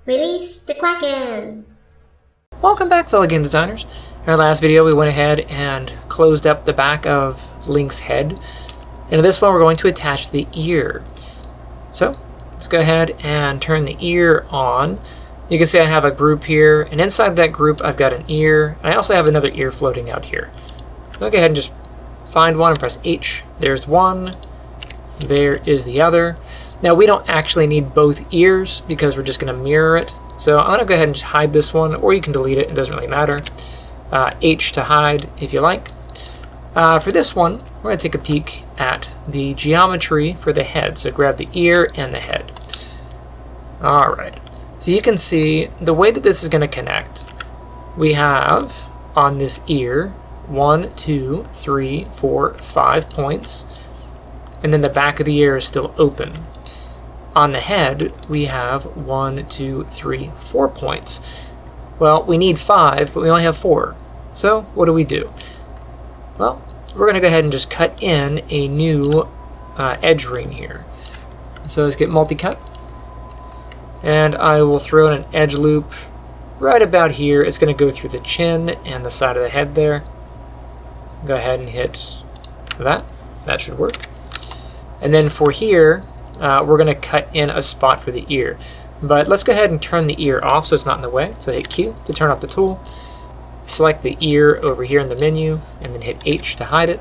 Release the Kraken! Welcome back, fellow game designers. In our last video we went ahead and closed up the back of Link's head. And in this one we're going to attach the ear. So let's go ahead and turn the ear on. You can see I have a group here, and inside that group I've got an ear, and I also have another ear floating out here. So I'll go ahead and just find one and press H. There's one. There is the other. Now we don't actually need both ears because we're just going to mirror it. So I'm going to go ahead and just hide this one, or you can delete it, it doesn't really matter. H to hide if you like. For this one, we're going to take a peek at the geometry for the head. So grab the ear and the head. Alright, so you can see the way that this is going to connect. We have on this ear 1, 2, 3, 4, 5 points, and then the back of the ear is still open. On the head, we have 1, 2, 3, 4 points. Well, we need 5, but we only have 4. So what do? Well, we're going to go ahead and just cut in a new edge ring here. So let's get multi-cut. And I will throw in an edge loop right about here. It's going to go through the chin and the side of the head there. Go ahead and hit that. That should work. And then for here, we're going to cut in a spot for the ear. But let's go ahead and turn the ear off so it's not in the way. So hit Q to turn off the tool. Select the ear over here in the menu, and then hit H to hide it.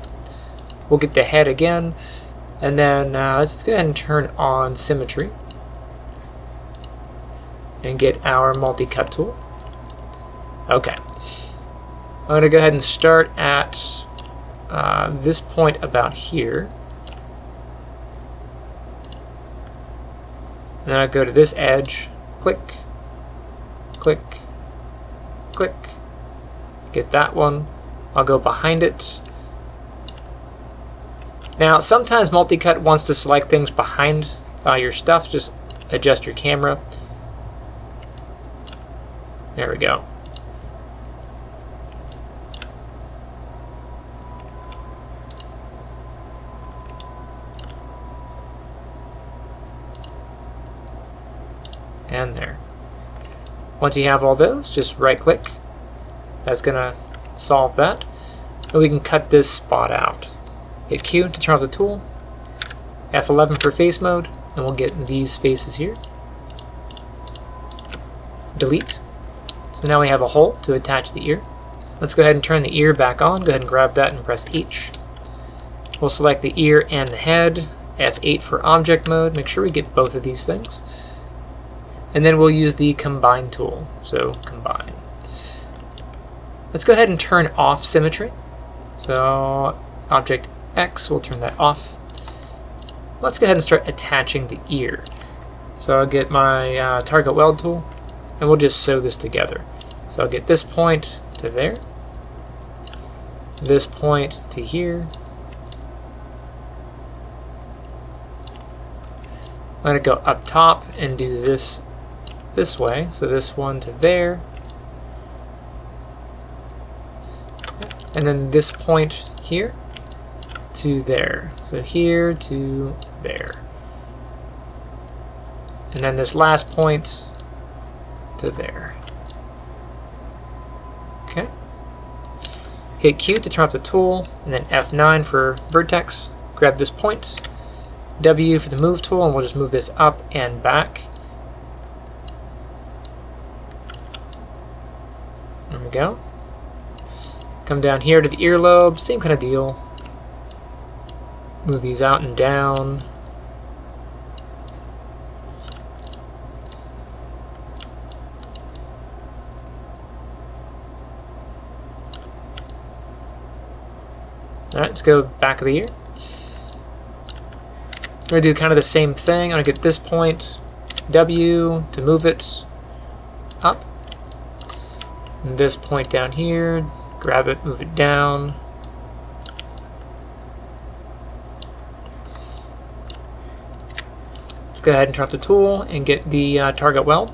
We'll get the head again. And then let's go ahead and turn on symmetry. And get our multi-cut tool. Okay. I'm going to go ahead and start at this point about here. And then I go to this edge, click, click, click, get that one. I'll go behind it. Now sometimes multi-cut wants to select things behind your stuff. Just adjust your camera. There we go. And there. Once you have all those, just right click. That's gonna solve that. And we can cut this spot out. Hit Q to turn off the tool. F11 for face mode, and we'll get these faces here. Delete. So now we have a hole to attach the ear. Let's go ahead and turn the ear back on. Go ahead and grab that and press H. We'll select the ear and the head. F8 for object mode. Make sure we get both of these things. And then we'll use the combine tool. So combine. Let's go ahead and turn off symmetry. So object X, we'll turn that off. Let's go ahead and start attaching the ear. So I'll get my target weld tool, and we'll just sew this together. So I'll get this point to there, this point to here. I'm going to go up top and do this way, so this one to there, and then this point here to there, so here to there, and then this last point to there. Okay. Hit Q to turn off the tool, and then F9 for vertex. Grab this point, W for the move tool, and we'll just move this up and back. There we go. Come down here to the earlobe, same kind of deal. Move these out and down. Alright, let's go back of the ear. I'm going to do kind of the same thing. I'm going to get this point, W, to move it up. And this point down here, grab it, move it down. Let's go ahead and turn off the tool and get the target weld.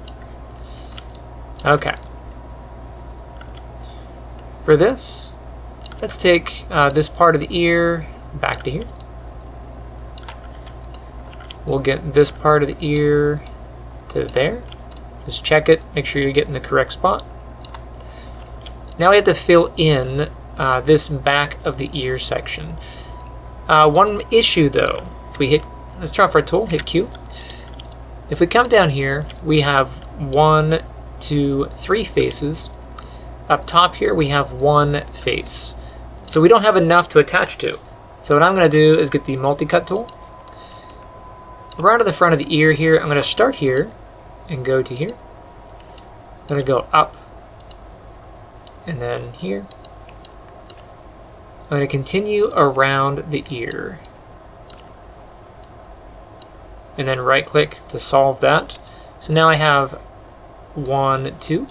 Okay. For this, let's take this part of the ear back to here. We'll get this part of the ear to there. Just check it, make sure you're getting the correct spot. Now we have to fill in this back of the ear section. One issue though, if we hit, let's turn off our tool, hit Q. If we come down here, we have 1, 2, 3 faces. Up top here, we have 1 face. So we don't have enough to attach to. So what I'm going to do is get the multi-cut tool. Around to the front of the ear here, I'm going to start here and go to here. I'm going to go up and then here. I'm going to continue around the ear. And then right click to solve that. So now I have 1, 2.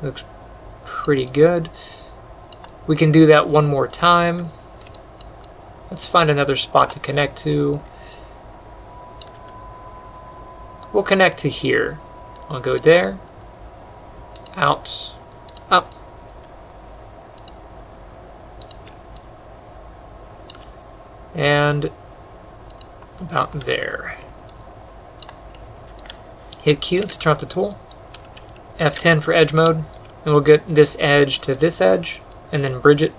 Looks pretty good. We can do that one more time. Let's find another spot to connect to. We'll connect to here. I'll go there, out, up. And about there. Hit Q to turn off the tool. F10 for edge mode. And we'll get this edge to this edge and then bridge it.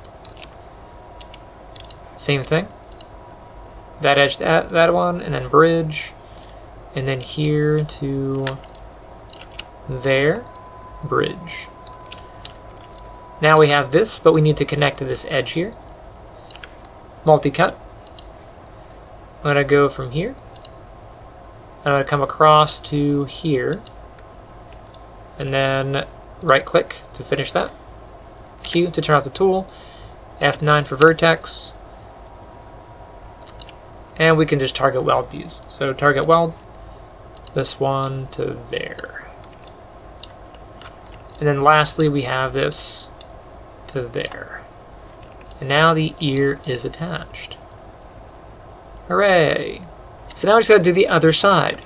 Same thing. That edge to that one and then bridge. And then here to there, bridge. Now we have this, but we need to connect to this edge here. Multi-cut. I'm going to go from here. I'm going to come across to here. And then right click to finish that. Q to turn off the tool. F9 for vertex. And we can just target weld these. So target weld. This one to there. And then lastly we have this to there. And now the ear is attached. Hooray! So now we just got to do the other side.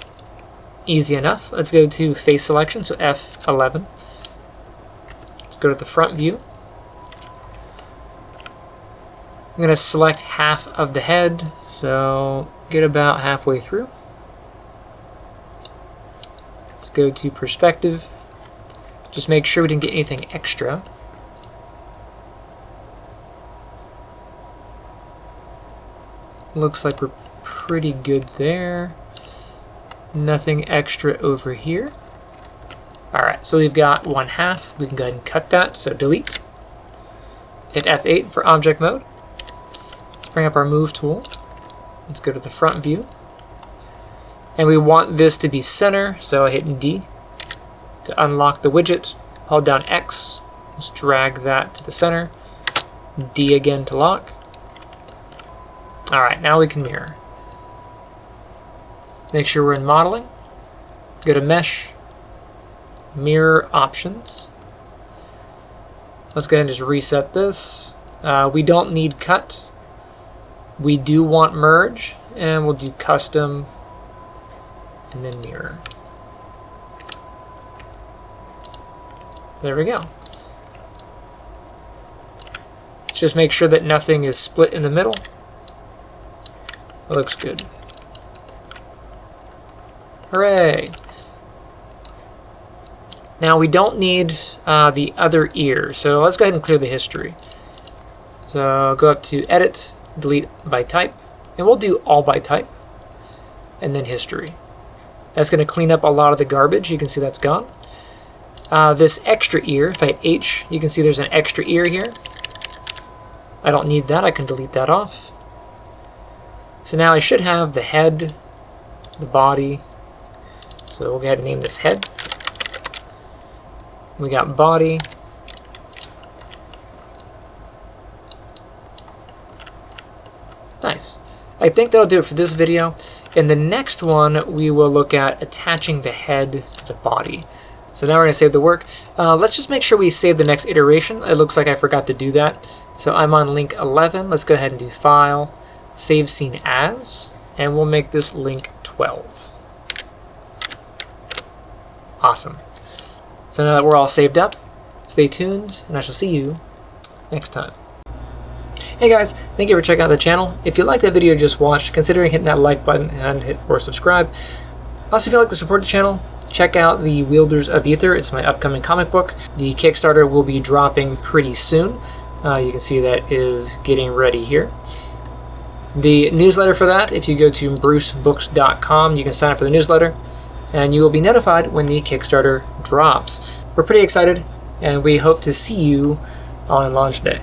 Easy enough. Let's go to face selection, so F11. Let's go to the front view. I'm going to select half of the head, so get about halfway through. Let's go to perspective. Just make sure we didn't get anything extra. Looks like we're pretty good there. Nothing extra over here. Alright, so we've got 1/2. We can go ahead and cut that, so delete. Hit F8 for object mode. Let's bring up our move tool. Let's go to the front view. And we want this to be center, so I hit D. To unlock the widget, hold down X. Let's drag that to the center. D again to lock. Alright, now we can mirror. Make sure we're in modeling. Go to mesh, mirror options. Let's go ahead and just reset this. We don't need cut. We do want merge, and we'll do custom and then mirror. There we go. Let's just make sure that nothing is split in the middle. That looks good. Hooray! Now we don't need the other ear, so let's go ahead and clear the history. So go up to Edit, Delete by Type, and we'll do All by Type, and then History. That's going to clean up a lot of the garbage. You can see that's gone. This extra ear, if I hit H, you can see there's an extra ear here. I don't need that. I can delete that off. So now I should have the head, the body. So we'll go ahead and name this head. We got body. Nice. I think that'll do it for this video. In the next one, we will look at attaching the head to the body. So now we're going to save the work. Let's just make sure we save the next iteration. It looks like I forgot to do that. So I'm on link 11. Let's go ahead and do File, Save Scene As, and we'll make this link 12. Awesome. So now that we're all saved up, stay tuned, and I shall see you next time. Hey guys, thank you for checking out the channel. If you like that video you just watched, consider hitting that like button and hit or subscribe. Also, if you'd like to support the channel, check out the Wielders of Ether. It's my upcoming comic book. The Kickstarter will be dropping pretty soon. You can see that is getting ready here. The newsletter for that, if you go to brucebooks.com, you can sign up for the newsletter, and you will be notified when the Kickstarter drops. We're pretty excited, and we hope to see you on launch day.